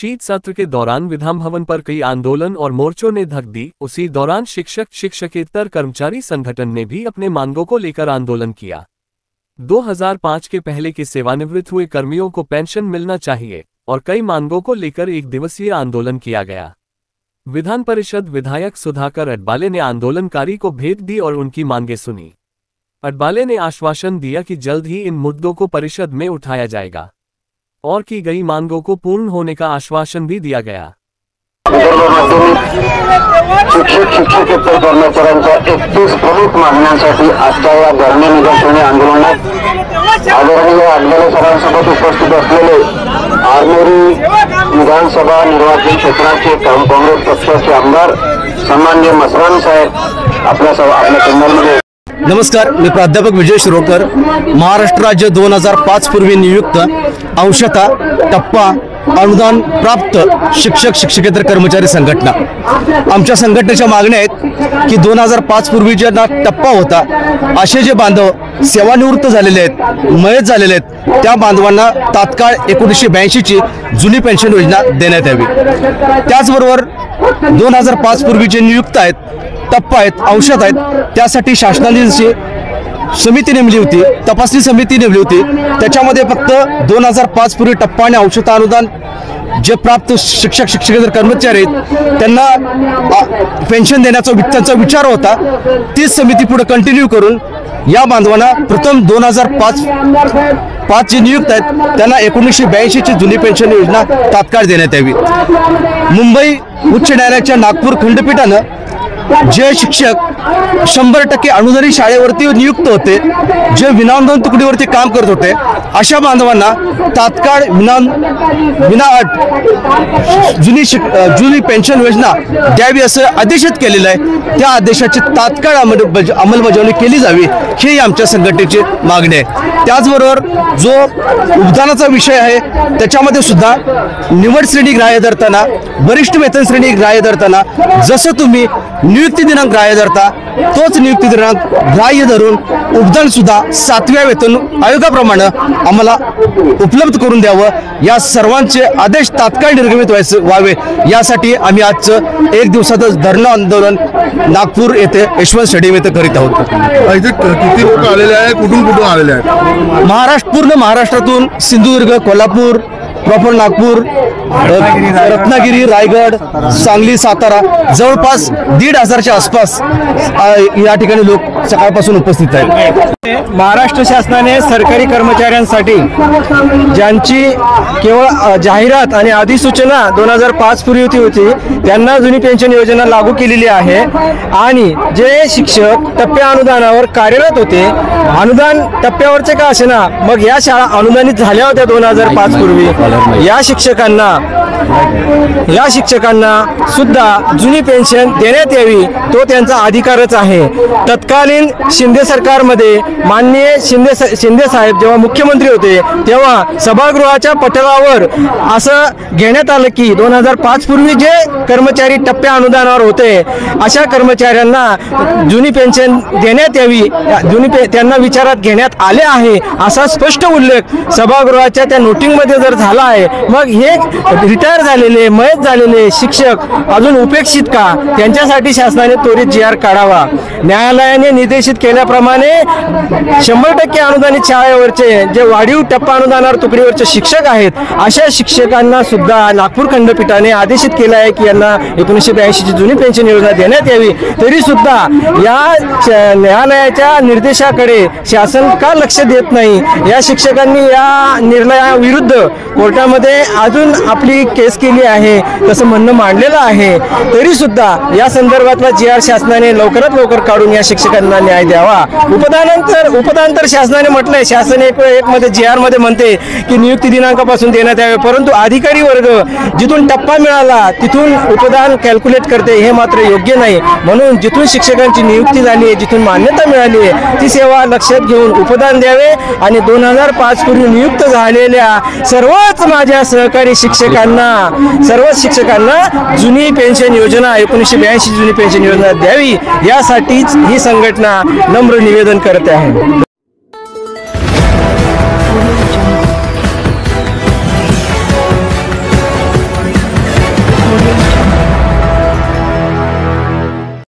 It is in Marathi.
शीत सत्र के दौरान विधान भवन पर कई आंदोलन और मोर्चों ने धक दी। उसी दौरान शिक्षक शिक्षकेतर कर्मचारी संगठन ने भी अपने मांगों को लेकर आंदोलन किया। 2005 के पहले के सेवानिवृत्त हुए कर्मियों को पेंशन मिलना चाहिए और कई मांगों को लेकर एक दिवसीय आंदोलन किया गया। विधान परिषद विधायक सुधाकर अडबाले ने आंदोलनकारी को भेंट दी और उनकी मांगें सुनी। अडबाले ने आश्वासन दिया कि जल्द ही इन मुद्दों को परिषद में उठाया जाएगा और की गई मांगों को पूर्ण होने का आश्वासन भी दिया गया। शिक्षक शिक्षकेतर कर्मचाऱ्यांच्या 31 प्रमुख मागण्यांसाठी आजच्या या धरणे निदर्शने आंदोलनात आदरणीय अडबाले सरांसोबत उपस्थित असलेले आरमोरी विधानसभा निर्वाचन क्षेत्राचे काँग्रेस पक्षाचे आमदार सन्माननीय मसरान साहेब आपल्या चॅनलमध्ये। नमस्कार, मी प्राध्यापक विजय शिरोडकर, महाराष्ट्र राज्य 2005 पूर्वी नियुक्त अंशतः टप्पा अनुदान प्राप्त शिक्षक शिक्षकेतर कर्मचारी संघटना। आमच्या संघटनेच्या मागण्या आहेत की 2005 पूर्वी ज्यांना टप्पा होता असे जे बांधव सेवानिवृत्त झालेले आहेत, मयत झालेले आहेत, त्या बांधवांना तात्काळ 1982 ची जुनी पेन्शन योजना देण्यात यावी। त्याचबरोबर 2005 पूर्वी जे नियुक्त आहेत, टप्पा आहेत, अंशत आहेत, त्यासाठी शासनाने जी समिती नेमली होती, तपासणी समिती नेमली होती, त्याच्यामध्ये फक्त 2005 पूर्वी टप्पा आणि अंशतः अनुदान जे प्राप्त शिक्षक शिक्षकेतर कर्मचारी आहेत त्यांना पेन्शन देण्याचा त्यांचा विचार होता। तीच समिती पुढे कंटिन्यू करून या बांधवांना प्रथम 2005 जे नियुक्त आहेत त्यांना 1982 ची जुनी पेन्शन योजना तात्काळ देण्यात यावी। मुंबई उच्च न्यायालयाच्या नागपूर खंडपीठानं जे शिक्षक 100% अनुदानित शाळेवरती नियुक्त होते, जे विनाअनुदान तुकडीवरती काम करत होते, अशा बांधवांना तात्काळ विनाअट जुनी पेन्शन योजना द्यावी असं आदेशित केलेलं आहे। त्या आदेशाची तात्काळ अंमलबजावणी केली जावी ही आमच्या संघटनेची मागणी आहे। त्याचबरोबर जो उपदानाचा विषय आहे त्याच्यामध्ये सुद्धा निवड श्रेणी ग्राह्य धरताना, वरिष्ठ वेतन श्रेणी ग्राह्य धरताना जसं तुम्ही नियुक्ती दिनांक ग्राह्य धरता तोच नियुक्ती दिनांक ग्राह्य धरून उपदान सुद्धा 7व्या वेतन आयोगाप्रमाणे आम्हाला उपलब्ध करून द्यावं। या सर्वांचे आदेश तात्काळ निर्गमित व्हावे यासाठी आम्ही आजचं एक दिवसाचं धरणं आंदोलन नागपूर येथे यशवंत स्टेडियम येथे करीत आहोत। किती लोक आलेले आहेत, कुठून आलेले आहेत? पूर्ण महाराष्ट्रातून सिंधुदुर्ग, कोल्हापूर, प्रॉपर नागपूर, रत्नागिरी, रायगड, सांगली, सातारा जवळपास 1,500च्या आसपास या ठिकाणी लोक सकाळपासून उपस्थित आहेत। महाराष्ट्र शासनाने सरकारी कर्मचाऱ्यांसाठी ज्यांची केवळ जाहिरात आणि अधिसूचना 2005 पूर्वी होती त्यांना जुनी पेन्शन योजना लागू केलेली आहे आणि जे शिक्षक टप्प्या अनुदानावर कार्यरत होते, अनुदान टप्प्यावरचे का असेना, मग या शाळा अनुदानित झाल्या होत्या 2005 पूर्वी, या शिक्षकांना सुद्धा जुनी पेन्शन देण्यात यावी, तो त्यांचा अधिकारच आहे। तत्कालीन शिंदे सरकारमध्ये माननीय शिंदे साहेब जेव्हा मुख्यमंत्री होते तेव्हा सभागृहाच्या पटलावर असं घेण्यात आलं की 2005 पूर्वी जे कर्मचारी टप्प्या अनुदानावर होते अशा कर्मचाऱ्यांना जुनी पेन्शन देण्यात यावी, त्यांना विचारात घेण्यात आले आहे असा स्पष्ट उल्लेख सभागृहाच्या त्या नोटिंगमध्ये जर झाला आहे, मग हे रिटायर झालेले, मयत झालेले शिक्षक अजून उपेक्षित का? त्यांच्यासाठी शासनाने त्वरित GR काढावा। न्यायालयाने निर्देशित केल्याप्रमाणे 100% अनुदानित शाळेवरचे जे वाढीव टप्पा अनुदानावर तुकडीवरचे शिक्षक आहेत अशा शिक्षकांना सुद्धा नागपूर खंडपीठाने आदेशित केलं आहे की यांना 1982 ची जुनी पेन्शन योजना देण्यात यावी। तरी सुद्धा या न्यायालयाच्या निर्देशाकडे शासन का लक्ष देत नाही? या शिक्षकांनी या निर्णयाविरुद्ध कोर्टामध्ये अजून आपली केस केली आहे, तसं म्हणणं मांडलेलं आहे। तरी सुद्धा या संदर्भातला GR शासनाने लवकरात लवकर काढून या शिक्षकांना न्याय द्यावा। उपदानंतर शासनाने म्हटलंय, शासन एक मध्ये GR मध्ये म्हणते की नियुक्ती दिनांकापासून देण्यात यावे, परंतु अधिकारी वर्ग जिथून टप्पा मिळाला तिथून उपदान कॅल्क्युलेट करते, हे मात्र योग्य नाही। म्हणून जिथून शिक्षकांची नियुक्ती झाली आहे, जिथून मान्यता मिळाली आहे ती सेवा लक्षात घेऊन उपदान द्यावे आणि 2005 पूर्वी नियुक्त झालेल्या सर्वच माझ्या सहकारी सर्वच शिक्षकांना जुनी पेन्शन योजना 1982 जुनी पेन्शन योजना द्यावी यासाठीच ही संघटना नम्र निवेदन करते आहे।